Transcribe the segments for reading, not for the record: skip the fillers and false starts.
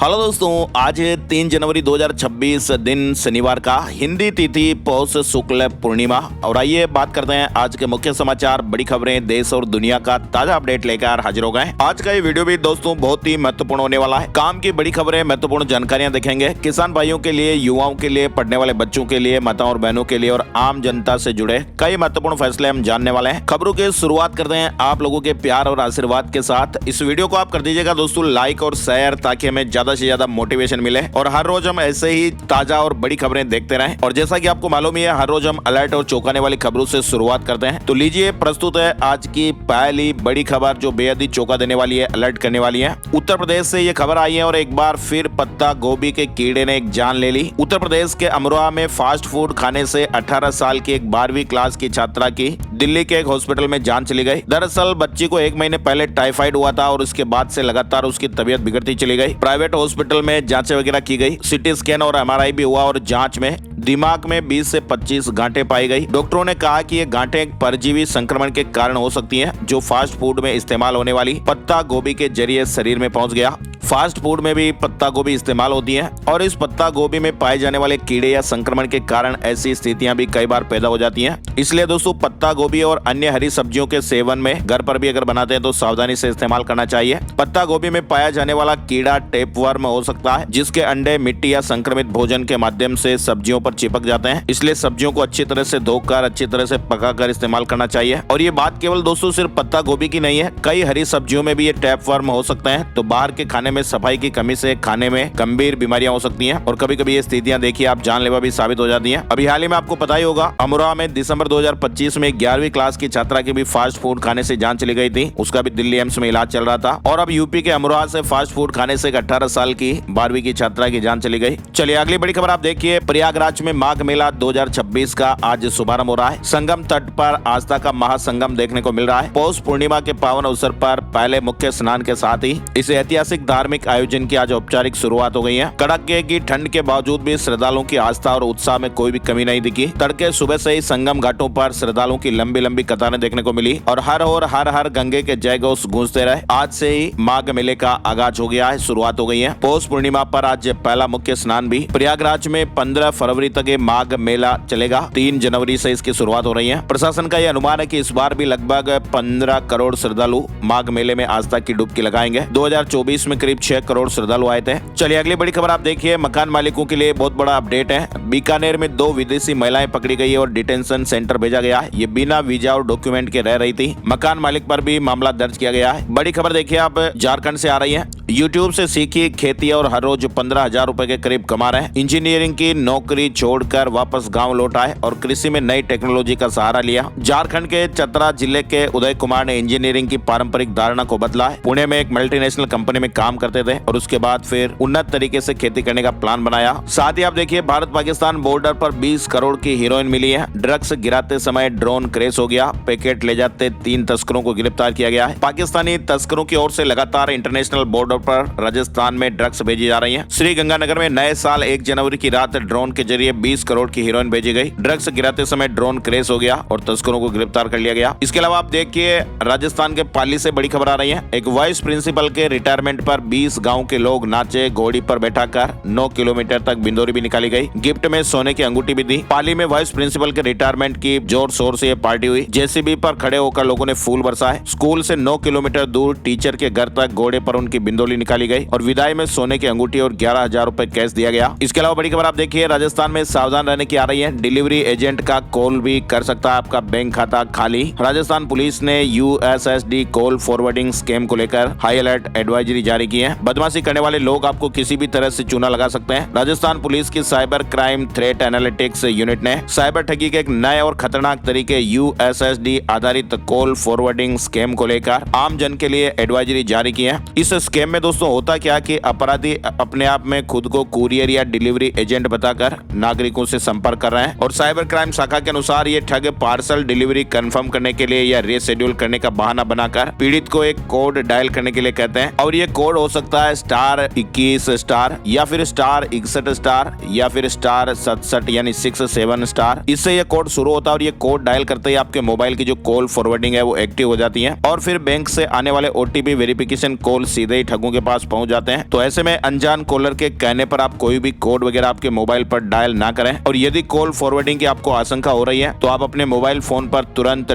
Hello दोस्तों, आज है 3 जनवरी 2026 दिन शनिवार का, हिंदी तिथि पौष शुक्ल पूर्णिमा। और आइए बात करते हैं आज के मुख्य समाचार, बड़ी खबरें, देश और दुनिया का ताजा अपडेट लेकर हाजिर हो गए। आज का ये वीडियो भी दोस्तों बहुत ही महत्वपूर्ण होने वाला है। काम की बड़ी खबरें, महत्वपूर्ण जानकारियां देखेंगे। किसान भाइयों के लिए, युवाओं के लिए, पढ़ने वाले बच्चों के लिए, माताओं और बहनों के लिए और आम जनता से जुड़े कई महत्वपूर्ण फैसले हम जानने वाले हैं। खबरों की शुरुआत करते हैं आप लोगों के प्यार और आशीर्वाद के साथ। इस वीडियो को आप कर दीजिएगा दोस्तों लाइक और शेयर, ताकि हमें ज्यादा से ज्यादा मोटिवेशन मिले और हर रोज हम ऐसे ही ताजा और बड़ी खबरें देखते रहें। और जैसा कि आपको मालूम ही है, हर रोज हम अलर्ट और चौंकाने वाली खबरों से शुरुआत करते हैं। तो लीजिए, प्रस्तुत है आज की पहली बड़ी खबर, जो बेहद ही चौंका देने वाली है, अलर्ट करने वाली है। उत्तर प्रदेश से ये खबर आई है और एक बार फिर पत्ता गोभी के कीड़े ने एक जान ले ली। उत्तर प्रदेश के अमरोहा में फास्ट फूड खाने से 18 साल की एक 12वीं क्लास की छात्रा की दिल्ली के एक हॉस्पिटल में जान चली गई। दरअसल बच्ची को 1 महीने पहले टाइफाइड हुआ था और उसके बाद से लगातार उसकी तबीयत बिगड़ती चली गई। प्राइवेट हॉस्पिटल में जांचें वगैरह की गई, सिटी स्कैन और एमआरआई भी हुआ और जांच में दिमाग में 20 से 25 गांठें पाई गई। डॉक्टरों ने कहा कि ये गांठें एक परजीवी संक्रमण के कारण हो सकती हैं, जो फास्ट फूड में इस्तेमाल होने वाली पत्ता गोभी के जरिए शरीर में पहुंच गया। फास्ट फूड में भी पत्ता गोभी इस्तेमाल होती है और इस पत्ता गोभी में पाए जाने वाले कीड़े या संक्रमण के कारण ऐसी स्थितियां भी कई बार पैदा हो जाती हैं। इसलिए दोस्तों, पत्ता गोभी और अन्य हरी सब्जियों के सेवन में घर पर भी अगर बनाते हैं तो सावधानी से इस्तेमाल करना चाहिए। पत्ता गोभी में पाया जाने वाला कीड़ा टेपवर्म हो सकता है, जिसके अंडे मिट्टी या संक्रमित भोजन के माध्यम से सब्जियों पर चिपक जाते हैं। इसलिए सब्जियों को अच्छी तरह से धोकर, अच्छी तरह से पकाकर इस्तेमाल करना चाहिए। और ये बात केवल दोस्तों सिर्फ पत्ता गोभी की नहीं है, कई हरी सब्जियों में भी ये टेपवर्म हो सकते हैं। तो बाहर के खाने में सफाई की कमी से खाने में गंभीर बीमारियां हो सकती हैं और कभी-कभी ये स्थितियां देखिए आप जानलेवा भी साबित हो जाती हैं। अभी हाल ही में आपको पता ही होगा, अमरोहा में दिसंबर 2025 में 11वीं क्लास की छात्रा की भी फास्ट फूड खाने से जान चली गई थी। उसका भी दिल्ली एम्स में इलाज चल रहा था। और अब यूपी के अमरोहा से फास्ट फूड खाने से 18 साल की 12वीं की छात्रा की जान चली गई। चलिए अगली बड़ी खबर आप देखिए। प्रयागराज में माघ मेला 2026 का आज शुभारंभ हो रहा है। संगम तट पर आस्था का महासंगम देखने को मिल रहा है। पौष पूर्णिमा के पावन अवसर पर पहले मुख्य स्नान के साथ ही इस ऐतिहासिक धार्मिक आयोजन की आज औपचारिक शुरुआत हो गई है। कड़ाके की ठंड के बावजूद भी श्रद्धालुओं की आस्था और उत्साह में कोई भी कमी नहीं दिखी। तड़के सुबह से ही संगम घाटों पर श्रद्धालुओं की लंबी लंबी कतारें देखने को मिली और हर हर गंगे के जय घोष गूंजते रहे। आज से ही माघ मेले का आगाज हो गया है, शुरुआत हो गई है। पौष पूर्णिमा पर आज पहला मुख्य स्नान भी। प्रयागराज में 15 फरवरी तक ये माघ मेला चलेगा। 3 जनवरी से इसकी शुरुआत हो रही है। प्रशासन का यह अनुमान है कि इस बार भी लगभग 15 करोड़ श्रद्धालु माघ मेले में आस्था की डुबकी लगाएंगे। 2024 में करीब 6 करोड़ श्रद्धालु आए थे। चलिए अगली बड़ी खबर आप देखिए। मकान मालिकों के लिए बहुत बड़ा अपडेट है। बीकानेर में 2 विदेशी महिलाएं पकड़ी गई और डिटेंशन सेंटर भेजा गया है। ये बिना वीजा और डॉक्यूमेंट के रह रही थी। मकान मालिक पर भी मामला दर्ज किया गया है। बड़ी खबर देखिए आप, झारखंड से आ रही है। यूट्यूब से सीखी खेती और हर रोज 15,000 रुपए के करीब कमा रहे हैं। इंजीनियरिंग की नौकरी छोड़कर वापस गाँव लौट आए और कृषि में नई टेक्नोलॉजी का सहारा लिया। झारखंड के चतरा जिले के उदय कुमार ने इंजीनियरिंग की पारंपरिक धारणा को बदला है। पुणे में एक मल्टीनेशनल कंपनी में काम करते थे और उसके बाद फिर उन्नत तरीके से खेती करने का प्लान बनाया। साथ ही आप देखिए, भारत पाकिस्तान बॉर्डर पर 20 करोड़ की हीरोइन मिली है। ड्रग्स गिराते समय ड्रोन क्रैश हो गया। पैकेट ले जाते 3 तस्करों को गिरफ्तार किया गया है। पाकिस्तानी तस्करों की ओर से लगातार इंटरनेशनल बॉर्डर पर राजस्थान में ड्रग्स भेजी जा रही है। श्री गंगानगर में नए साल 1 जनवरी की रात ड्रोन के जरिए 20 करोड़ की हीरोइन भेजी गई। ड्रग्स गिराते समय ड्रोन क्रैश हो गया और तस्करों को गिरफ्तार कर लिया गया। इसके अलावा आप देखिए, राजस्थान के पाली से बड़ी खबर आ रही है। एक वाइस प्रिंसिपल के रिटायरमेंट पर 20 गाँव के लोग नाचे। घोड़ी पर बैठाकर 9 किलोमीटर तक बिंदोरी भी निकाली गई। गिफ्ट में सोने की अंगूठी भी दी। पाली में वाइस प्रिंसिपल के रिटायरमेंट की जोर शोर से ये पार्टी हुई। जेसीबी पर खड़े होकर लोगों ने फूल बरसाए। स्कूल से 9 किलोमीटर दूर टीचर के घर तक घोड़े पर उनकी बिंदोली निकाली गई और विदाई में सोने की अंगूठी और 11,000 रुपए कैश दिया गया। इसके अलावा बड़ी खबर आप देखिए, राजस्थान में सावधान रहने की आ रही है। डिलीवरी एजेंट का कॉल भी कर सकता है आपका बैंक खाता खाली। राजस्थान पुलिस ने यूएसएसडी कॉल फॉरवर्डिंग स्कैम को लेकर हाई अलर्ट एडवाइजरी जारी की है। बदमाशी करने वाले लोग आपको किसी भी तरह से चूना लगा सकते हैं। राजस्थान पुलिस की cyber crime threat analytics unit ने साइबर ठगी के एक नए और खतरनाक तरीके यूएसएसडी आधारित कॉल फॉरवर्डिंग स्कैम को लेकर आम जन के लिए एडवाइजरी जारी की है। इस स्कैम में दोस्तों होता क्या कि अपराधी अपने आप में खुद को कुरियर या डिलीवरी एजेंट बताकर नागरिकों से संपर्क कर रहे हैं और साइबर क्राइम शाखा के अनुसार ये ठग पार्सल डिलीवरी कंफर्म करने के लिए या रीशेड्यूल करने का बहाना बनाकर पीड़ित को एक कोड डायल करने के लिए कहते हैं और ये कोड हो हो सकता है *21* या फिर *61* या फिर *67 यानी 6-7 स्टार। इससे यह कोड शुरू होता है और ये कोड डायल करते ही आपके मोबाइल की जो कॉल फॉरवर्डिंग है वो एक्टिव हो जाती है और फिर बैंक से आने वाले OTP वेरिफिकेशन कॉल सीधे ही ठगों के पास पहुंच जाते हैं। तो ऐसे में अनजान कॉलर के कहने पर आप कोई भी कोड वगैरह आपके मोबाइल पर डायल ना करें और यदि कॉल फॉरवर्डिंग की आपको आशंका हो रही है तो आप अपने मोबाइल फोन पर तुरंत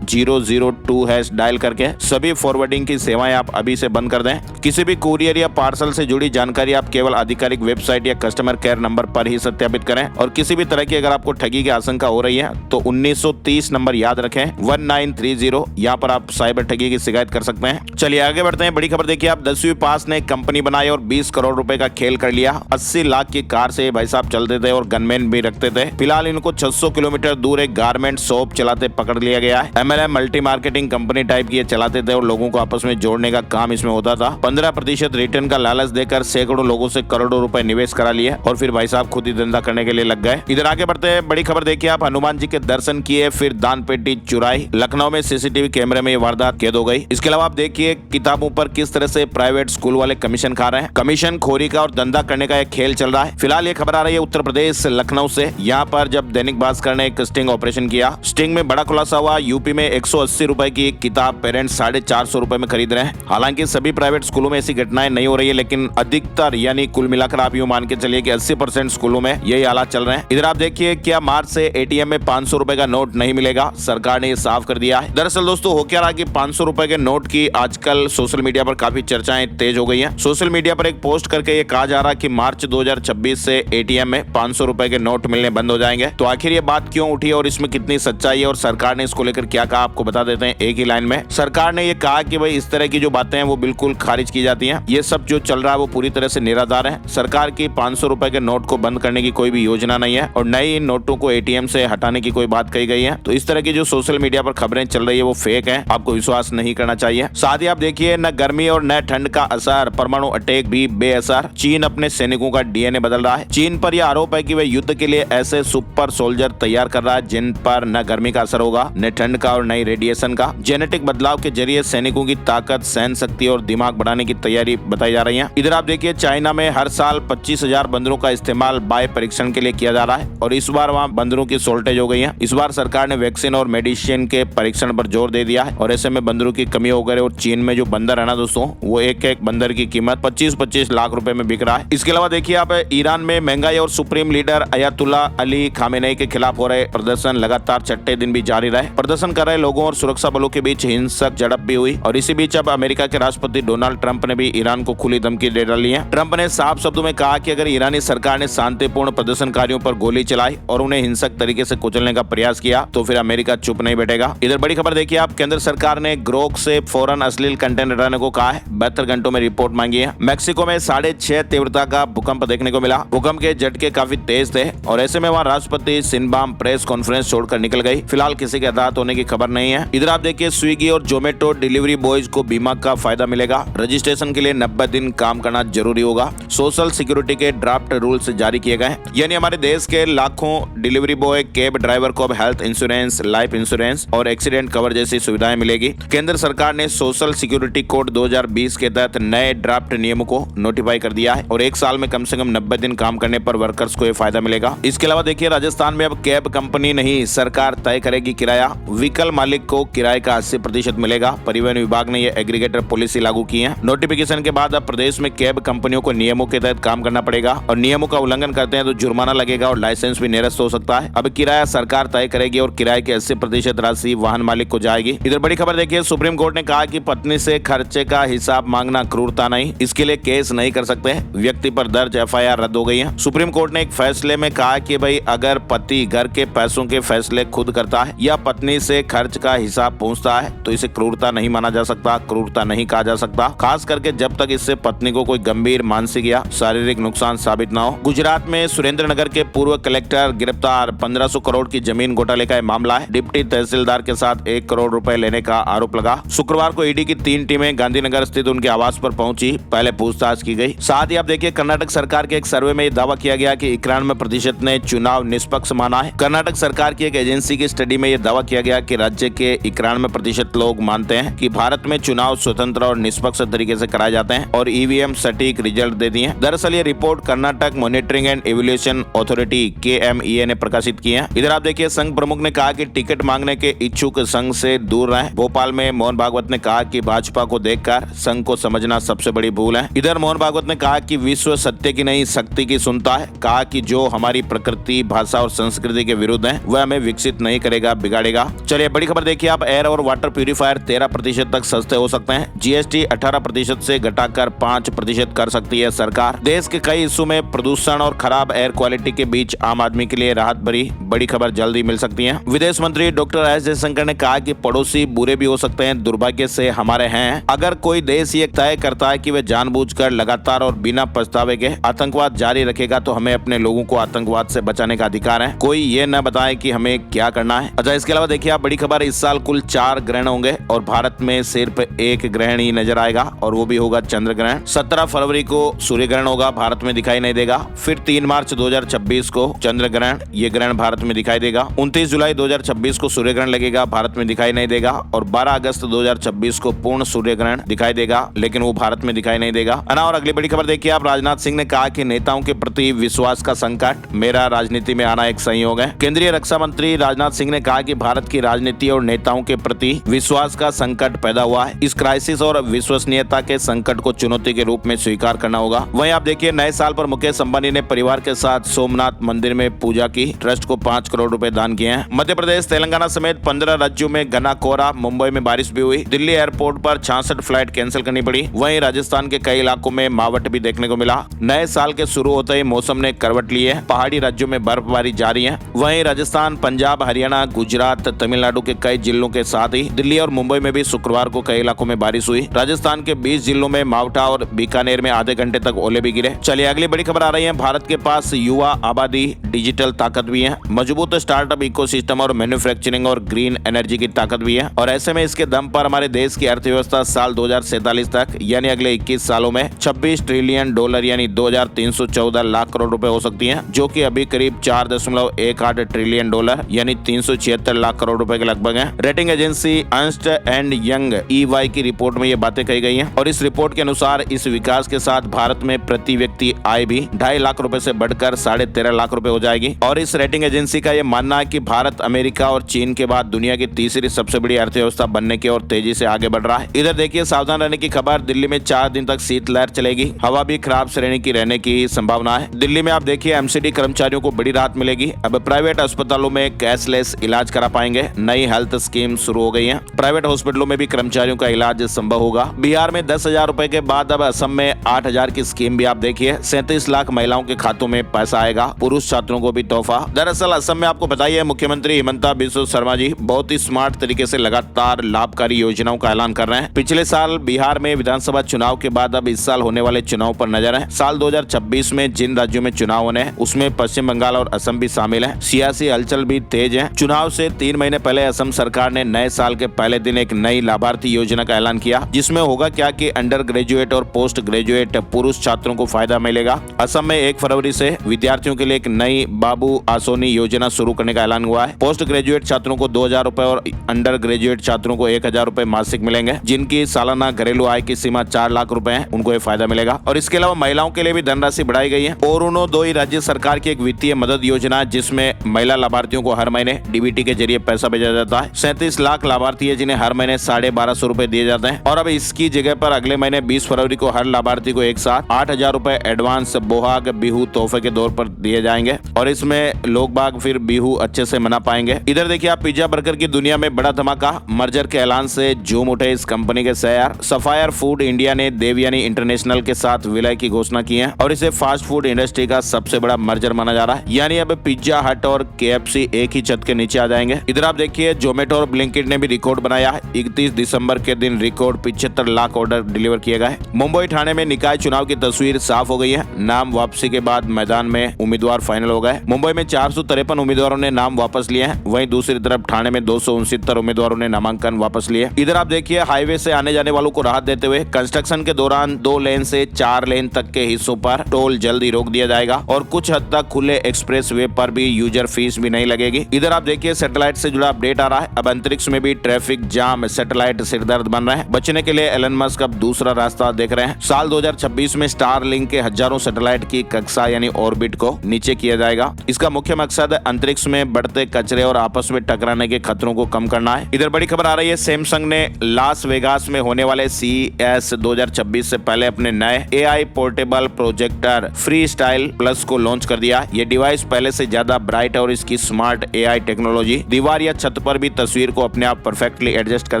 #002# डायल करके सभी फॉरवर्डिंग की सेवाएं आप अभी से बंद कर दें। किसी भी कुरियर या पार्सल से जुड़ी जानकारी आप केवल आधिकारिक वेबसाइट या कस्टमर केयर नंबर पर ही सत्यापित करें और किसी भी तरह की अगर आपको ठगी की आशंका हो रही है तो 1930 नंबर याद रखें 1930। यहाँ पर आप साइबर ठगी की शिकायत कर सकते हैं। चलिए आगे बढ़ते हैं। बड़ी खबर देखिए, आप 10वीं पास ने कंपनी बनाई और 20 करोड़ रुपए का खेल कर लिया। 80 लाख की कार से भाई साहब चलते थे और गनमैन भी रखते थे। फिलहाल इनको 600 किलोमीटर दूर एक गारमेंट शॉप चलाते पकड़ लिया गया है। MLM multi marketing company type की ये चलाते थे और लोगों को आपस में जोड़ने का काम इसमें होता था। 15% रिटर्न का लालच देकर सैकड़ों लोगों से करोड़ों रुपए निवेश करा लिए और फिर भाई साहब खुद ही धंधा करने के लिए लग गए। इधर आगे बढ़ते हैं। बड़ी खबर देखिए, आप हनुमान जी के दर्शन किए फिर दान पेटी चुराई। लखनऊ में CCTV कैमरे में ये वारदात कैद हो गई। इसके अलावा आप देखिए किताबों पर किस तरह से प्राइवेट स्कूल वाले कमीशन खा रहे हैं। कमीशन खोरी का और धंधा करने का एक खेल चल रहा है। फिलहाल ये खबर आ रही है उत्तर प्रदेश लखनऊ से। यहाँ पर जब दैनिक भास्कर ने एक स्टिंग ऑपरेशन किया, स्टिंग में बड़ा खुलासा हुआ। यूपी में 180 रुपए की एक किताब पेरेंट्स 450 रुपए में खरीद रहे हैं। हालांकि सभी प्राइवेट स्कूलों में ऐसी घटनाएं नहीं हो रही है, लेकिन अधिकतर यानी कुल मिलाकर आप यूं मान के चलिए कि 80% स्कूलों में यही हालात चल रहे हैं। इधर आप देखिए क्या मार्च से ATM में 500 रुपए का नोट नहीं मिलेगा, सरकार ने ये साफ कर दिया है। दरअसल दोस्तों हो क्या रहा कि 500 रुपए के नोट की आजकल सोशल मीडिया पर काफी चर्चाएं तेज हो गई हैं। सोशल मीडिया पर एक पोस्ट करके ये कहा जा रहा है कि मार्च 2026 से ATM में 500 रुपए के नोट मिलने बंद हो जाएंगे। तो आखिर ये बात क्यों उठी और इसमें कितनी सच्चाई है और सरकार ने इसको लेकर क्या कहा, आपको बता देते हैं एक ही लाइन में। सरकार ने ये कहा कि भाई इस तरह की जो बातें हैं वो बिल्कुल खारिज की जाती हैं। ये सब जो चल रहा है वो पूरी तरह से निराधार है। सरकार की 500 रुपए के नोट को बंद करने की कोई भी योजना नहीं है और नए इन नोटों को ATM से हटाने की कोई बात कही गई है। तो इस तरह की जो सोशल मीडिया पर खबरें चल रही है वो फेक है, आपको विश्वास नहीं करना चाहिए। साथ ही आप देखिए न गर्मी और न ठंड का असर, परमाणु अटैक भी बेअसर। चीन अपने सैनिकों का DNA बदल रहा है। चीन पर यह आरोप है कि वह युद्ध के लिए ऐसे सुपर सोल्जर तैयार कर रहा है जिन पर न गर्मी का असर होगा, न ठंड का और न ही रेडिएशन का। जेनेटिक बदलाव के जरिए सैनिकों की ताकत, सहन शक्ति और दिमाग बढ़ाने की तैयारी बताई जा रही है। इधर आप देखिए चाइना में हर साल 25,000 बंदरों का इस्तेमाल बाय परीक्षण के लिए किया जा रहा है और इस बार वहाँ बंदरों की शॉर्टेज हो गई है। इस बार सरकार ने वैक्सीन और मेडिसिन के परीक्षण पर जोर दे दिया है और ऐसे में बंदरों की कमी हो गई और चीन में जो बंदर है ना दोस्तों, वो एक बंदर की कीमत 25-25 लाख रुपए में बिक रहा है। इसके अलावा देखिए आप ईरान में महंगाई और supreme leader Ayatollah Ali Khamenei के खिलाफ हो रहे प्रदर्शन लगातार छठे दिन भी जारी रहे। प्रदर्शन कर रहे लोगों और सुरक्षा बलों के बीच हिंसक झड़प भी हुई और इसी बीच अब अमेरिका के राष्ट्रपति डोनाल्ड ट्रंप ने भी ईरान को खुली धमकी दे डाली है। ट्रंप ने साफ शब्दों में कहा कि अगर ईरानी सरकार ने शांतिपूर्ण प्रदर्शनकारियों पर गोली चलाई और उन्हें हिंसक तरीके से कुचलने का प्रयास किया तो फिर अमेरिका चुप नहीं बैठेगा। इधर बड़ी खबर देखिए आप, केंद्र सरकार ने ग्रोक से फौरन अश्लील कंटेंट हटाने को कहा है। 72 घंटों में रिपोर्ट मांगी है। मैक्सिको में 6.5 तीव्रता का भूकंप देखने को मिला। भूकंप के झटके काफी तेज थे और ऐसे में वहाँ राष्ट्रपति सिनबाम प्रेस कॉन्फ्रेंस छोड़कर निकल गई। फिलहाल किसी के हताहत होने की खबर नहीं है। इधर आप देखिए स्विगी और जोमेटो डिलीवरी बॉयज को बीमा का फायदा मिलेगा। रजिस्ट्रेशन के लिए 90 दिन काम करना जरूरी होगा। सोशल सिक्योरिटी के ड्राफ्ट रूल्स जारी किए गए, यानी हमारे देश के लाखों डिलीवरी बॉय, कैब ड्राइवर को अब हेल्थ इंश्योरेंस, लाइफ इंश्योरेंस और एक्सीडेंट कवर जैसी सुविधाएं मिलेगी। केंद्र सरकार ने सोशल सिक्योरिटी कोड 2020 के तहत नए ड्राफ्ट नियमों को नोटिफाई कर दिया है और एक साल में कम से कम 90 दिन काम करने पर वर्कर्स को यह फायदा मिलेगा। इसके अलावा देखिए राजस्थान में अब कैब कंपनी नहीं सरकार तय करेगी किराया। व्हीकल मालिक को किराए का 80% मिलेगा। परिवहन विभाग ने यह एग्रीगेटर पॉलिसी लागू की है। नोटिफिकेशन के बाद अब प्रदेश में कैब कंपनियों को नियमों के तहत काम करना पड़ेगा और नियमों का उल्लंघन करते हैं तो जुर्माना लगेगा और लाइसेंस भी निरस्त हो सकता है। अब किराया सरकार तय करेगी और किराए की 80% राशि वाहन मालिक को जाएगी। इधर बड़ी खबर देखिए, सुप्रीम कोर्ट ने कहा कि पत्नी से खर्चे का हिसाब मांगना क्रूरता नहीं, इसके लिए केस नहीं कर सकते। व्यक्ति पर दर्ज FIR रद्द हो गई है। सुप्रीम कोर्ट ने एक फैसले में कहा कि भाई अगर पति घर के पैसों के फैसले खुद करता है या पत्नी से खर्च का हिसाब पूछता है तो इसे क्रूरता नहीं माना जा सकता, क्रूरता नहीं कहा जा सकता, खास करके जब तक इससे पत्नी को कोई गंभीर मानसिक या शारीरिक नुकसान साबित ना हो। गुजरात में सुरेंद्रनगर के पूर्व कलेक्टर गिरफ्तार। 1500 करोड़ की जमीन घोटाले का मामला है। डिप्टी तहसीलदार के साथ 1 करोड़ रुपए लेने का आरोप लगा। शुक्रवार को ईडी की 3 टीमें गांधीनगर स्थित उनके आवास पर पहुंची। पहले पूछताछ की गई। साथ ही आप देखिए कर्नाटक सरकार के एक सर्वे में दावा किया गया कि 91% ने चुनाव निष्पक्ष माना है। कर्नाटक सरकार की एक एजेंसी की स्टडी में यह दावा किया गया कि राज्य राज्य के 91% लोग मानते हैं कि भारत में चुनाव स्वतंत्र और निष्पक्ष तरीके से कराए जाते हैं और ईवीएम सटीक रिजल्ट देती हैं। दरअसल ये report Karnataka monitoring and evaluation authority KMEA ने प्रकाशित की है। इधर आप देखिए संघ प्रमुख ने कहा कि टिकट मांगने के इच्छुक संघ से दूर रहें। भोपाल में मोहन भागवत ने कहा कि भाजपा को देखकर संघ को समझना सबसे बड़ी भूल है। इधर मोहन भागवत ने कहा कि विश्व सत्य की नहीं शक्ति की सुनता है। कहा कि जो हमारी प्रकृति, भाषा और संस्कृति के विरुद्ध है वह हमें विकसित नहीं करेगा, बिगाड़ेगा। चलिए बड़ी खबर देखिए आप, एयर और वाटर प्यूरिफायर 13% तक सस्ते हो सकते हैं। GST 18% से घटाकर 5% कर सकती है सरकार। देश के कई हिस्सों में प्रदूषण और खराब एयर क्वालिटी के बीच आम आदमी के लिए राहत भरी बड़ी खबर जल्दी मिल सकती है। विदेश मंत्री डॉक्टर एस जयशंकर ने कहा कि पड़ोसी बुरे भी हो सकते हैं, दुर्भाग्य से हमारे हैं। अगर कोई देश ये तय करता है कि वह जानबूझकर लगातार और बिना पछतावे के आतंकवाद जारी रखेगा तो हमें अपने लोगों को आतंकवाद से बचाने का अधिकार है। कोई ये न बताए कि हमें क्या करना है। अच्छा, इसके अलावा देखिए आप बड़ी खबर, इस साल कुल 4 ग्रहण होंगे और भारत में सिर्फ एक ग्रहण ही नजर आएगा और वो भी होगा चंद्र ग्रहण। 17 फरवरी को सूर्य ग्रहण होगा, भारत में दिखाई नहीं देगा। फिर 3 मार्च 2026 को चंद्र ग्रहण, ये ग्रहण भारत में दिखाई देगा। 29 जुलाई 2026 को सूर्य ग्रहण लगेगा, भारत में दिखाई नहीं देगा। और 12 अगस्त 2026 को पूर्ण सूर्य ग्रहण दिखाई देगा, लेकिन वो भारत में दिखाई नहीं देगा। और अगली बड़ी खबर देखिए आप, राजनाथ सिंह ने कहा कि नेताओं के प्रति विश्वास का संकट, मेरा राजनीति में आना एक संयोग है। केंद्रीय रक्षा मंत्री राजनाथ सिंह ने कहा कि भारत की राजनीति और नेताओं के प्रति विश्वास का संकट पैदा हुआ है। इस क्राइसिस और विश्वसनीयता के संकट को चुनौती के रूप में स्वीकार करना होगा। वहीं आप देखिए नए साल पर मुकेश अंबानी ने परिवार के साथ सोमनाथ मंदिर में पूजा की। ट्रस्ट को 5 करोड़ रुपए दान किए हैं। मध्य प्रदेश, तेलंगाना समेत 15 राज्यों में घना कोहरा, मुंबई में बारिश भी हुई। दिल्ली एयरपोर्ट पर 66 फ्लाइट कैंसिल करनी पड़ी। वहीं राजस्थान के कई इलाकों में मावठ भी देखने को मिला। नए साल के शुरू होते ही मौसम ने करवट ली है। पहाड़ी राज्यों में बर्फबारी जारी है। वहीं राजस्थान, पंजाब, हरियाणा, गुजरात, तमिलनाडु के कई जिलों के साथ ही दिल्ली और मुंबई में भी शुक्रवार को कई इलाकों में बारिश हुई। राजस्थान के 20 जिलों में मावठा और बीकानेर में आधे घंटे तक ओले भी गिरे। चलिए अगली बड़ी खबर आ रही है, भारत के पास युवा आबादी, डिजिटल ताकत भी है, मजबूत स्टार्टअप इकोसिस्टम और मैन्युफैक्चरिंग और ग्रीन एनर्जी की ताकत भी है। और ऐसे में इसके दम पर हमारे देश की अर्थव्यवस्था साल 2047 तक यानी अगले 21 सालों में $26 ट्रिलियन यानी 2314 लाख करोड़ रुपए हो सकती है, जो कि अभी करीब $4.18 ट्रिलियन यानी 376 लाख करोड़ रुपए के लगभग है। Rating agency Ernst and young EY की रिपोर्ट में ये बातें कही गई हैं और इस रिपोर्ट के अनुसार इस विकास के साथ भारत में प्रति व्यक्ति आय भी 2.5 लाख रुपए से बढ़कर 13.5 लाख रुपए हो जाएगी। और इस रेटिंग एजेंसी का ये मानना है कि भारत अमेरिका और चीन के बाद दुनिया की तीसरी सबसे बड़ी अर्थव्यवस्था बनने की ओर तेजी से आगे बढ़ रहा है। इधर देखिए सावधान रहने की खबर, दिल्ली में 4 दिन तक शीतलहर चलेगी। हवा भी खराब श्रेणी की रहने की संभावना है। दिल्ली में आप देखिए MCD कर्मचारियों को बड़ी राहत मिलेगी। अब प्राइवेट अस्पतालों में कैशलेस इलाज करा पाएंगे। नई हेल्थ स्कीम शुरू हो गई है। प्राइवेट हॉस्पिटलों में भी कर्मचारियों का इलाज संभव होगा। बिहार में 10,000 रुपए के बाद अब असम में 8,000 की स्कीम भी आप देखिए। 37 लाख महिलाओं के खातों में पैसा आएगा, पुरुष छात्रों को भी तोहफा। दरअसल असम में आपको बताइए मुख्यमंत्री हिमंता बिस्वा शर्मा जी बहुत ही स्मार्ट तरीके से लगातार लाभकारी योजनाओं का ऐलान कर रहे हैं। पिछले साल बिहार में विधानसभा चुनाव के बाद अब इस साल होने वाले चुनाव पर नजर है। साल 2026 में जिन राज्यों में चुनाव होने हैं उसमें पश्चिम बंगाल और असम भी शामिल है। सियासी हलचल भी तेज है। चुनाव से 3 महीने पहले असम सरकार ने नए साल के पहले दिन एक नई लाभार्थी योजना का ऐलान किया, जिसमें होगा क्या कि अंडर ग्रेजुएट और पोस्ट ग्रेजुएट पुरुष छात्रों को फायदा मिलेगा। असम में 1 फरवरी से विद्यार्थियों के लिए एक नई बाबू आसोनी योजना शुरू करने का ऐलान हुआ है। पोस्ट ग्रेजुएट छात्रों को 2,000 रुपए और अंडर ग्रेजुएट छात्रों को 1,000 रुपए मासिक मिलेंगे। जिनकी सालाना घरेलू आय की सीमा 4 लाख रुपए है उनको ये फायदा मिलेगा। और इसके अलावा महिलाओं के लिए भी धनराशि बढ़ाई गई है। और उन्होंने 2 राज्य सरकार की एक वित्तीय मदद योजना जिसमें महिला लाभार्थियों को हर महीने DBT के जरिए पैसा भेजा जाता है। 37 लाख लाभार्थी है जिन्हें हर महीने 1250 रुपए दिए जाते हैं। और अब इसकी जगह पर अगले महीने 20 फरवरी को हर लाभार्थी को एक साथ 8,000 रुपए एडवांस बोहाग बिहू तोहफे के तौर पर दिए जाएंगे। और इसमें लोग बाग फिर बिहू अच्छे से मना पाएंगे। इधर देखिए आप पिज्जा बर्गर की दुनिया में बड़ा धमाका, मर्जर के ऐलान से झूम उठे इस कंपनी के शेयर। सफायर फूड इंडिया ने देवयानी इंटरनेशनल के साथ विलय की घोषणा की है और इसे फास्ट फूड इंडस्ट्री का सबसे बड़ा मर्जर माना जा रहा है। यानी अब पिज्जा हट और KFC एक ही छत के नीचे आ जाएंगे। इधर आप देखिए जोमेटो और ब्लिंकिट ने भी रिकॉर्ड बनाया है। 31 दिसंबर के दिन रिकॉर्ड 75 लाख ऑर्डर डिलीवर किए गए। मुंबई ठाणे में निकाय चुनाव की तस्वीर साफ हो गई है। नाम वापसी के बाद मैदान में उम्मीदवार फाइनल हो गए। मुंबई में 453 उम्मीदवारों ने नाम वापस लिए हैं। वहीं दूसरी तरफ ठाणे में 269 उम्मीदवारों ने नामांकन वापस लिए। इधर आप देखिए हाईवे से आने जाने वालों को राहत देते हुए कंस्ट्रक्शन के दौरान 2 लेन से 4 लेन तक के हिस्सों पर टोल जल्दी रोक दिया जाएगा और कुछ हद तक खुले एक्सप्रेस वे पर भी यूजर फीस भी नहीं लगेगी। इधर आप देखिए सैटेलाइट से जुड़ा अपडेट अपडेट आ रहा है। अब अंतरिक्ष में भी ट्रैफिक जाम, सैटेलाइट सिरदर्द बन रहे हैं। बचने के लिए एलन मस्क अब दूसरा रास्ता देख रहे हैं। साल 2026 में स्टारलिंक के हजारों सैटेलाइट की कक्षा यानी ऑर्बिट को नीचे किया जाएगा। इसका मुख्य मकसद अंतरिक्ष में बढ़ते कचरे और आपस में टकराने के खतरों को कम करना है। इधर बड़ी खबर आ रही है, सैमसंग ने लास वेगास में होने वाले CES 2026 से पहले अपने नए AI portable projector freestyle plus को लॉन्च कर दिया। ये डिवाइस पहले से ज्यादा ब्राइट और इसकी स्मार्ट AI टेक्नोलॉजी दीवार या छत पर भी तस्वीर को अपने आप परफेक्टली एडजस्ट कर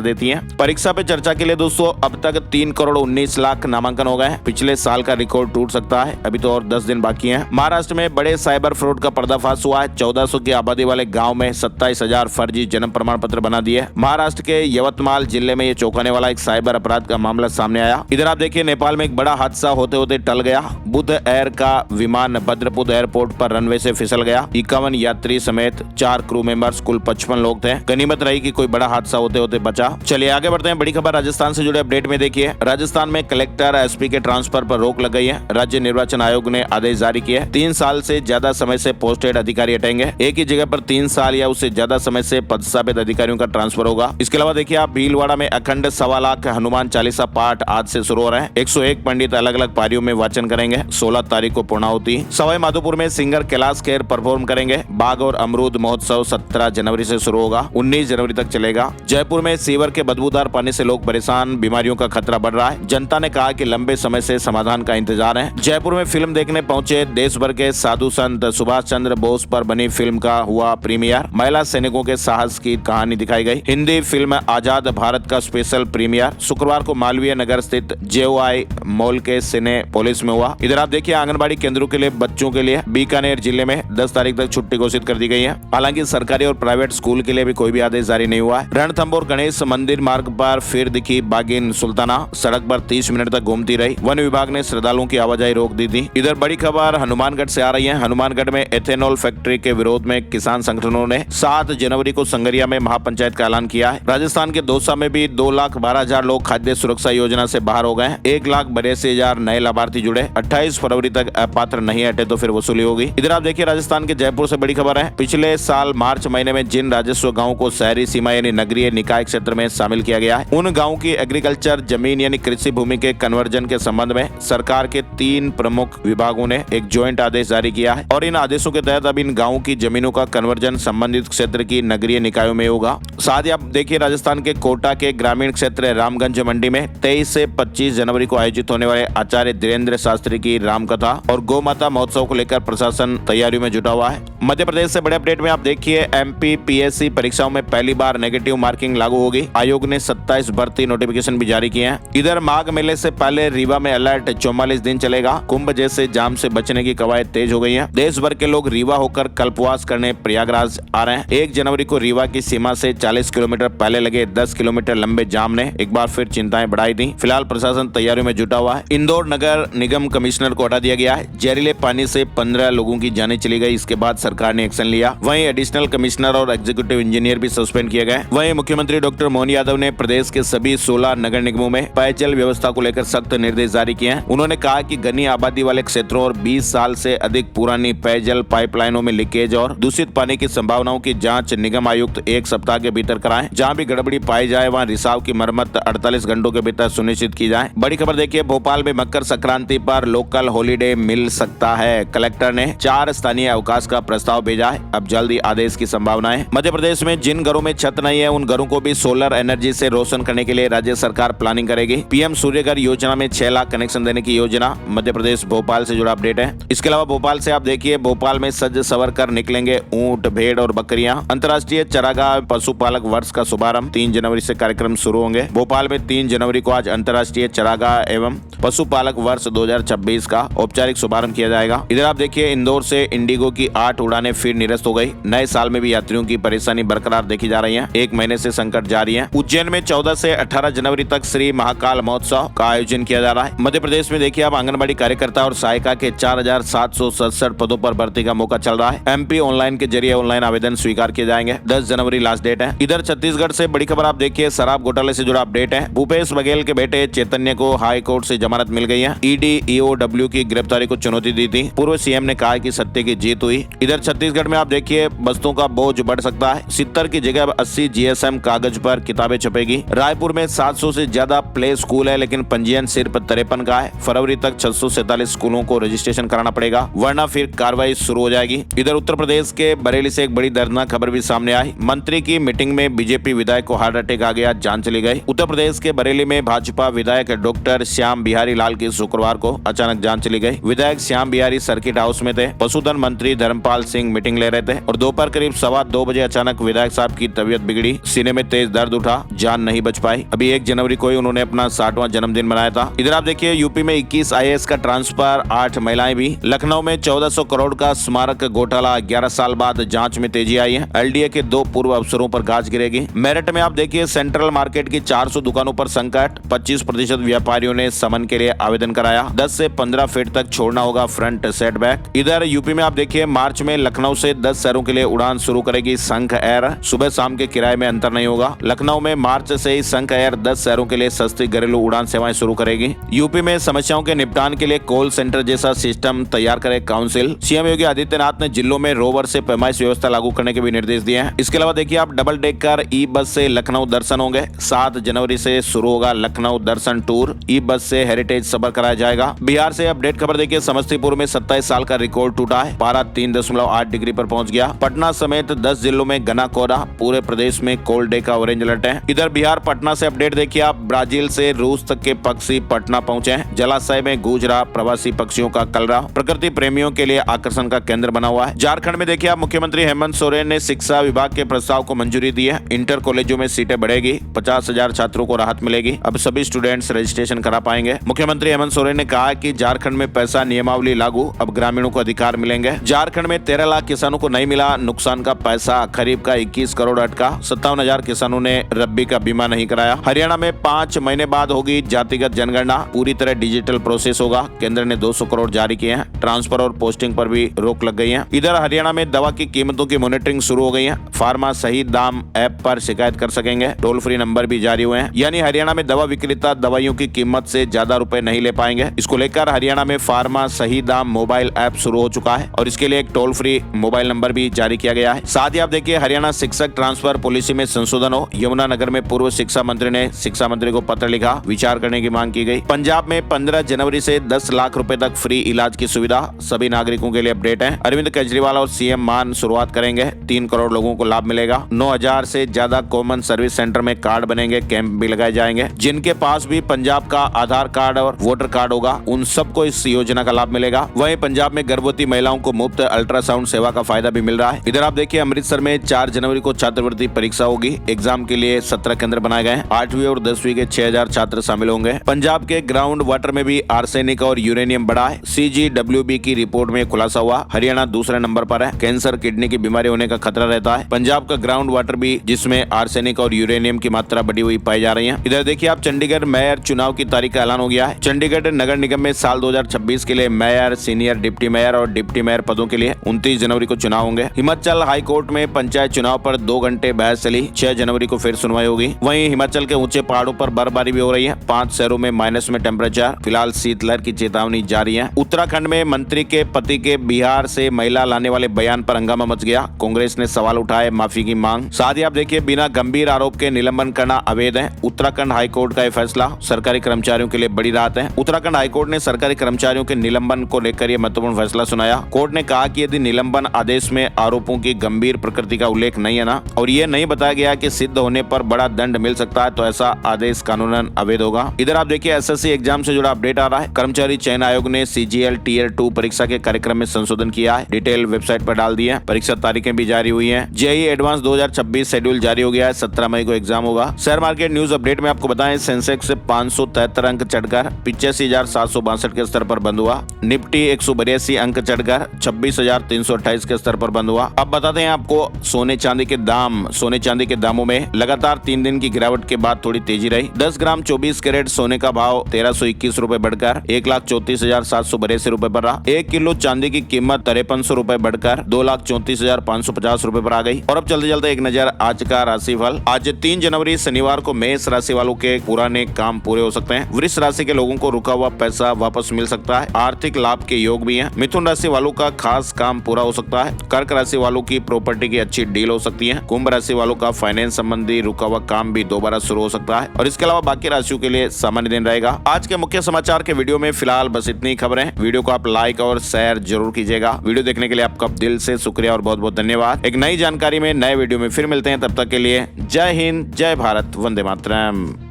देती है। परीक्षा पे चर्चा के लिए दोस्तों अब तक 3 करोड़ 19 लाख नामांकन हो गए हैं। पिछले साल का रिकॉर्ड टूट सकता है, अभी तो और 10 दिन बाकी हैं। महाराष्ट्र में बड़े साइबर फ्रॉड का पर्दाफाश हुआ है। 1400 की आबादी वाले गांव में 27,000 फर्जी जन्म प्रमाण पत्र बना दिए। महाराष्ट्र के यवतमाल जिले में ये चौंकाने वाला एक साइबर अपराध का मामला सामने आया। इधर आप देखिए, नेपाल में एक बड़ा हादसा होते होते टल गया। बुध एयर का विमान भद्रपुर एयरपोर्ट पर रनवे से फिसल गया। 51 यात्री समेत 4 क्रू मेंबर्स, कुल 55 लोग थे। गनीमत रही कि कोई बड़ा हादसा होते होते बचा। चलिए आगे बढ़ते हैं। बड़ी खबर राजस्थान से जुड़े अपडेट में देखिए। राजस्थान में कलेक्टर SP के ट्रांसफर पर रोक लग गई है। राज्य निर्वाचन आयोग ने आदेश जारी किया है। 3 साल से ज्यादा समय से पोस्टेड अधिकारी हटेंगे। एक ही जगह पर 3 साल या उससे ज्यादा समय से पदस्थापित अधिकारियों का ट्रांसफर होगा। इसके अलावा देखिए आप, भीलवाड़ा में अखंड 1.25 लाख हनुमान चालीसा पाठ आज से शुरू हो रहे हैं। 101 पंडित अलग अलग पारियों में वाचन करेंगे। 16 तारीख को पूर्णाहुति। सवाई माधोपुर में सिंगर कैलाश खेर परफॉर्म करेंगे। बाघ और अमरूद महोत्सव 17 जनवरी से शुरू होगा, 19 जनवरी तक चलेगा। जयपुर में सीवर के बदबूदार पानी से लोग परेशान, बीमारियों का खतरा बढ़ रहा है। जनता ने कहा कि लंबे समय से समाधान का इंतजार है। जयपुर में फिल्म देखने पहुंचे देश भर के साधु संत। सुभाष चंद्र बोस पर बनी फिल्म का हुआ प्रीमियर। महिला सैनिकों के साहस की कहानी दिखाई गई। हिंदी फिल्म आजाद भारत का स्पेशल प्रीमियर शुक्रवार को मालवीय नगर स्थित JOI मॉल के सिनेपोलिस में हुआ। इधर आप देखिए, आंगनबाड़ी केंद्रों के लिए बच्चों के लिए बीकानेर जिले में 10 तारीख तक छुट्टी घोषित कर दी गई है। हालांकि सरकारी और प्राइवेट स्कूल के लिए भी कोई भी आदेश जारी नहीं हुआ है। रणथंभौर गणेश मंदिर मार्ग पर फिर दिखी बागिन सुल्ताना। सड़क पर 30 मिनट तक घूमती रही। वन विभाग ने श्रद्धालुओं की आवाजाही रोक दी थी। इधर बड़ी खबर हनुमानगढ़ से आ रही है। हनुमानगढ़ में एथेनॉल फैक्ट्री के विरोध में किसान संगठनों ने 7 जनवरी को संगरिया में महापंचायत का ऐलान किया है। राजस्थान के दौसा में भी 2,12,000 लोग खाद्य सुरक्षा योजना से बाहर हो गए हैं। 1,82,000 नए लाभार्थी जुड़े। 28 फरवरी तक अपात्र नहीं हटे तो फिर वसूली होगी। इधर आप देखिए, राजस्थान के जयपुर से बड़ी खबर है। पिछले साल मार्च महीने में जिन राजस्व गाँव को शहरी सीमा यानी नगरीय निकाय क्षेत्र में शामिल किया गया है, उन गाँव की एग्रीकल्चर जमीन यानी कृषि भूमि के कन्वर्जन के संबंध में सरकार के 3 प्रमुख विभागों ने एक ज्वाइंट आदेश जारी किया है। और इन आदेशों के तहत अब इन गाँव की जमीनों का कन्वर्जन संबंधित क्षेत्र की नगरीय निकायों में होगा। साथ ही आप देखिए, राजस्थान के कोटा के ग्रामीण क्षेत्र रामगंज मंडी में 23 से 25 जनवरी को आयोजित होने वाले आचार्य धीरेन्द्र शास्त्री की रामकथा और गौ माता महोत्सव को लेकर प्रशासन तैयारियों में जुटा हुआ है। मध्य प्रदेश से बड़े अपडेट में आप देखिए, MP PSC परीक्षाओं में पहली बार नेगेटिव मार्किंग लागू होगी। आयोग ने 27 भर्ती नोटिफिकेशन भी जारी किए हैं। इधर माघ मेले से पहले रीवा में अलर्ट 44 दिन चलेगा। कुंभ जैसे जाम से बचने की कवायद तेज हो गई है। देश भर के लोग रीवा होकर कल्पवास करने प्रयागराज आ रहे हैं। 1 जनवरी को रीवा की सीमा से 40 किलोमीटर पहले लगे 10 किलोमीटर लंबे जाम ने एक बार फिर चिंताएं बढ़ाई थी। फिलहाल प्रशासन तैयारियों में जुटा हुआ है। इंदौर नगर निगम कमिश्नर को हटा दिया गया है। जहरीले पानी से 15 लोगों की जानें चली गई। इसके बाद सरकार ने एक्शन लिया। वहीं एडिशनल कमिश्नर और एग्जीक्यूटिव इंजीनियर भी सस्पेंड किए गए। वहीं मुख्यमंत्री डॉक्टर मोहन यादव ने प्रदेश के सभी 16 नगर निगमों में पेयजल व्यवस्था को लेकर सख्त निर्देश जारी किए हैं। उन्होंने कहा कि घनी आबादी वाले क्षेत्रों और 20 साल से अधिक पुरानी पेयजल पाइपलाइनों में लीकेज और दूषित पानी की संभावनाओं की जांच निगम आयुक्त 1 सप्ताह के भीतर कराएं। जहां भी गड़बड़ी पाई जाए वहां रिसाव की मरम्मत 48 घंटों के भीतर सुनिश्चित की जाए। बड़ी खबर देखिए, भोपाल में मकर संक्रांति पर लोकल हॉलीडे मिल सकता है। कलेक्टर ने 4 स्थानीय अवकाश का प्रस्ताव भेजा है। अब जल्दी आदेश की संभावना है। मध्य प्रदेश में जिन घरों में छत नहीं है उन घरों को भी सोलर एनर्जी से रोशन करने के लिए राज्य सरकार प्लानिंग करेगी। PM सूर्यघर योजना में 6 लाख कनेक्शन देने की योजना। मध्य प्रदेश भोपाल से जुड़ा अपडेट है। इसके अलावा भोपाल से आप देखिए, भोपाल में सज सवर कर निकलेंगे ऊंट, भेड़ और बकरियां। अंतर्राष्ट्रीय चरागाह पशुपालक वर्ष का शुभारंभ 3 जनवरी से कार्यक्रम शुरू होंगे। भोपाल में 3 जनवरी को आज अंतर्राष्ट्रीय चरागाह एवं पशुपालक वर्ष 2026 का औपचारिक शुभारंभ किया जाएगा। इधर आप देखिए, इंदौर से इंडिगो की 8 उड़ानें फिर निरस्त हो गई। नए साल में भी यात्रियों की परेशानी बरकरार देखी जा रही है। 1 महीने से संकट जारी है। उज्जैन में 14 से 18 जनवरी तक श्री महाकाल महोत्सव का आयोजन किया जा रहा है। मध्य प्रदेश में देखिए, अब आंगनबाड़ी कार्यकर्ता और सहायिका के 4,767 पदों पर भर्ती का मौका चल रहा है। MP ऑनलाइन के जरिए ऑनलाइन आवेदन स्वीकार किए जाएंगे। 10 जनवरी लास्ट डेट है। इधर छत्तीसगढ़ से बड़ी खबर आप देखिए, शराब घोटाले से जुड़ा अपडेट है। भूपेश बघेल के बेटे चैतन्य को हाई कोर्ट से जमानत मिल गई है। ED EOW की गिरफ्तारी को चुनौती दी थी। पूर्व CM ने कहा कि सत्य की जीत हुई। इधर छत्तीसगढ़ में आप देखिए बस्तों का बोझ बढ़ सकता है। 70 की जगह अब 80 जीएसएम कागज पर किताबें छपेगी। रायपुर में 700 से ज्यादा प्ले स्कूल है, लेकिन पंजीयन सिर्फ 53 का है। फरवरी तक 647 स्कूलों को रजिस्ट्रेशन कराना पड़ेगा, वरना फिर कार्रवाई शुरू हो जाएगी। इधर उत्तर प्रदेश के बरेली से एक बड़ी दर्दनाक खबर भी सामने आई। मंत्री की मीटिंग में बीजेपी विधायक को हार्ट अटैक आ गया, जान चली गई। उत्तर प्रदेश के बरेली में भाजपा विधायक डॉक्टर श्याम बिहारी लाल की शुक्रवार को अचानक जान चली गई। विधायक श्याम बिहारी सर्किट हाउस में थे। पशुधन मंत्री धर्मपाल सिंह मीटिंग ले रहे थे और दोपहर करीब 2:15 बजे अचानक विधायक साहब की तबीयत बिगड़ी, सीने में तेज दर्द उठा, जान नहीं बच पाई। अभी 1 जनवरी को ही उन्होंने अपना 60वां जन्मदिन मनाया था। इधर आप देखिए यूपी में 21 IAS का ट्रांसफर, 8 महिलाएं भी। लखनऊ में 1400 करोड़ का स्मारक घोटाला, 11 साल बाद जांच में तेजी आई है। LDA के 2 पूर्व अफसरों पर गाज गिरेगी। मेरठ में आप देखिए सेंट्रल मार्केट की 400 दुकानों पर संकट, 25% व्यापारियों ने समन के लिए आवेदन कराया। 10 से 15 फीट तक छोड़ना होगा फ्रंट सेटबैक। इधर यूपी में आप देखिए मार्च में लखनऊ से 10 शहरों के लिए उड़ान शुरू करेगी संघ एयर। सुबह शाम के किराए में अंतर नहीं होगा। लखनऊ में मार्च से ही संघ एयर 10 शहरों के लिए सस्ती घरेलू उड़ान सेवाएं शुरू करेगी। यूपी में समस्याओं के निपटान के लिए कॉल सेंटर जैसा सिस्टम तैयार करे काउंसिल। सीएम योगी आदित्यनाथ ने जिलों में रोवर से पैमाइश व्यवस्था लागू करने के भी निर्देश दिए हैं। इसके अलावा देखिए आप डबल डेकर ई बस से लखनऊ दर्शन होंगे। 7 जनवरी से शुरू होगा लखनऊ दर्शन टूर। ई बस से हेरिटेज सफर कराया जाएगा। बिहार से अपडेट खबर देखिए, समस्तीपुर में 27 साल का रिकॉर्ड टूटा है। पारा 3.8 डिग्री पर पहुंच गया। पटना समेत 10 जिलों में घना कोहरा, पूरे प्रदेश में कोल्ड डे का ऑरेंज अलर्ट है। इधर बिहार पटना से अपडेट देखिए आप, ब्राजील से रूस तक के पक्षी पटना पहुंचे हैं। जलाशय में गूंज रहा प्रवासी पक्षियों का कलरव, प्रकृति प्रेमियों के लिए आकर्षण का केंद्र बना हुआ है। झारखंड में देखिए आप, मुख्यमंत्री हेमंत सोरेन ने शिक्षा विभाग के प्रस्ताव को मंजूरी दी है। इंटर कॉलेजों में सीटें बढ़ेगी, 50,000 छात्रों को राहत मिलेगी। अब सभी स्टूडेंट्स रजिस्ट्रेशन करा पाएंगे। मुख्यमंत्री हेमंत सोरेन ने कहा कि झारखंड में पैसा नियमावली लागू, अब ग्रामीणों को अधिकार मिलेंगे। झारखंड में 13 लाख किसानों को नहीं मिला नुकसान का पैसा, खरीफ का 21 करोड़ अटका। 57,000 किसानों ने रब्बी का बीमा नहीं कराया। हरियाणा में 5 महीने बाद होगी जातिगत जनगणना, पूरी तरह डिजिटल प्रोसेस होगा। केंद्र ने 200 करोड़ जारी किए हैं। ट्रांसफर और पोस्टिंग पर भी रोक लग गई है। इधर हरियाणा में दवा की कीमतों की मॉनिटरिंग शुरू हो गई है। फार्मा सही दाम ऐप पर शिकायत कर सकेंगे। टोल फ्री नंबर भी जारी हुए हैं, यानी हरियाणा में दवा विक्रेता दवाइयों की कीमत से ज्यादा रुपए नहीं ले पाएंगे। इसको लेकर हरियाणा में फार्मा सही दाम मोबाइल ऐप शुरू हो चुका है और इसके लिए एक टोल फ्री मोबाइल नंबर भी जारी किया गया है। साथ ही आप देखिए हरियाणा शिक्षक ट्रांसफर पॉलिसी में संशोधन हो। यमुनानगर में पूर्व शिक्षा मंत्री ने शिक्षा मंत्री को पत्र लिखा, विचार करने की मांग की गई। पंजाब में 15 जनवरी से 10 लाख रुपए तक फ्री इलाज की सुविधा सभी नागरिकों के लिए अपडेट है। अरविंद केजरीवाल और सीएम मान शुरुआत करेंगे। 3 करोड़ लोगों को लाभ मिलेगा। 9,000 से ज्यादा कॉमन सर्विस सेंटर में कार्ड बनेंगे, कैंप भी लगाए जाएंगे। जिनके पास भी पंजाब का आधार कार्ड और वोटर कार्ड होगा उन सबको इस योजना का लाभ मिलेगा। वहीं पंजाब में गर्भवती महिलाओं को मुफ्त अल्ट्रासाउंड सेवा का फायदा भी मिल रहा है। इधर आप देखिए अमृतसर में 4 जनवरी को छात्रवृत्ति परीक्षा होगी। एग्जाम के लिए 17 केंद्र बनाए गए हैं। 8वीं और 10वीं के 6,000 छात्र शामिल होंगे। पंजाब के ग्राउंड वाटर में भी आर्सेनिक और यूरेनियम बढ़ा है। CGWB की रिपोर्ट में खुलासा हुआ। हरियाणा दूसरे नंबर पर है। कैंसर, किडनी की बीमारी होने का खतरा रहता है। पंजाब का ग्राउंड वाटर भी, जिसमें आर्सेनिक और यूरेनियम की मात्रा बढ़ी हुई पाई जा रही है। इधर देखिए आप चंडीगढ़ मेयर चुनाव की तारीख का ऐलान हो गया है। चंडीगढ़ नगर निगम में साल 2026 के लिए मेयर, सीनियर डिप्टी मेयर और डिप्टी मेयर पदों के लिए 29 जनवरी को चुनाव होंगे। हिमाचल हाई कोर्ट में पंचायत चुनाव पर 2 घंटे बहस चली। 6 जनवरी को फिर सुनवाई होगी। वहीं हिमाचल के ऊंचे पहाड़ों पर बर्फबारी भी हो रही है। 5 शहरों में माइनस में टेम्परेचर। फिलहाल शीतलहर की चेतावनी जारी है। उत्तराखंड में मंत्री के पति के बिहार से महिला लाने वाले बयान पर हंगामा मच गया। कांग्रेस ने सवाल उठाए, माफी की मांग। साथ ही आप देखिए बिना गंभीर आरोप के निलंबन करना अवैध है। उत्तराखंड हाईकोर्ट का यह फैसला सरकारी कर्मचारियों के लिए बड़ी राहत है। उत्तराखंड हाईकोर्ट ने सरकारी कर्मचारियों के निलंबन को लेकर यह महत्वपूर्ण फैसला सुनाया। कोर्ट ने कहा कि यदि निलंबन आदेश में आरोपों की गंभीर प्रकृति का उल्लेख नहीं है ना, और ये नहीं बताया गया कि सिद्ध होने पर बड़ा दंड मिल सकता है, तो ऐसा आदेश कानूनन अवैध होगा। इधर आप देखिए SSC एग्जाम से जुड़ा अपडेट आ रहा है। कर्मचारी चयन आयोग ने CGL Tier 2 परीक्षा के कार्यक्रम में संशोधन किया है। डिटेल वेबसाइट पर डाल दी है। परीक्षा तारीखें भी जारी हुई है। JEE एडवांस 2026 शेड्यूल जारी हो गया है। 17 मई को एग्जाम होगा। शेयर मार्केट न्यूज अपडेट में आपको बताएं, सेंसेक्स 573 अंक चढ़कर 85,762 के स्तर पर बंद हुआ। निफ्टी 182 अंक चढ़कर 26,328 के स्तर पर बंद हुआ। अब बताते हैं आपको सोने चांदी के दाम। सोने चांदी के दामों में लगातार 3 दिन की गिरावट के बाद थोड़ी तेजी रही। 10 ग्राम 24 कैरेट सोने का भाव 1321 रुपए बढ़कर 1,34,782 रुपए पर रहा। 1 किलो चांदी की कीमत 5300 रुपए बढ़कर 2,34,550 रुपए पर आ गई। और अब चलते चलते एक नजर आज का राशिफल। आज 3 जनवरी शनिवार को मेष राशि वालों के पुराने काम पूरे हो सकते हैं। वृष राशि के लोगों को रुका हुआ पैसा वापस मिल सकता है। आर्थिक लाभ के योग भी हैं। मिथुन राशि वालों का खास काम पूरा हो सकता है। कर्क राशि वालों की प्रॉपर्टी की अच्छी डील हो सकती है। कुंभ राशि वालों का फाइनेंस संबंधी रुका हुआ काम भी दोबारा शुरू हो सकता है और इसके अलावा बाकी राशियों के लिए सामान्य दिन रहेगा। आज के मुख्य समाचार के वीडियो में फिलहाल बस इतनी खबरें। वीडियो को आप लाइक और शेयर जरूर कीजिएगा। वीडियो देखने के लिए आपका दिल से शुक्रिया और बहुत बहुत धन्यवाद। एक नई जानकारी में नए वीडियो में फिर मिलते हैं, तब तक के लिए जय हिंद, जय भारत, वंदे मातरम।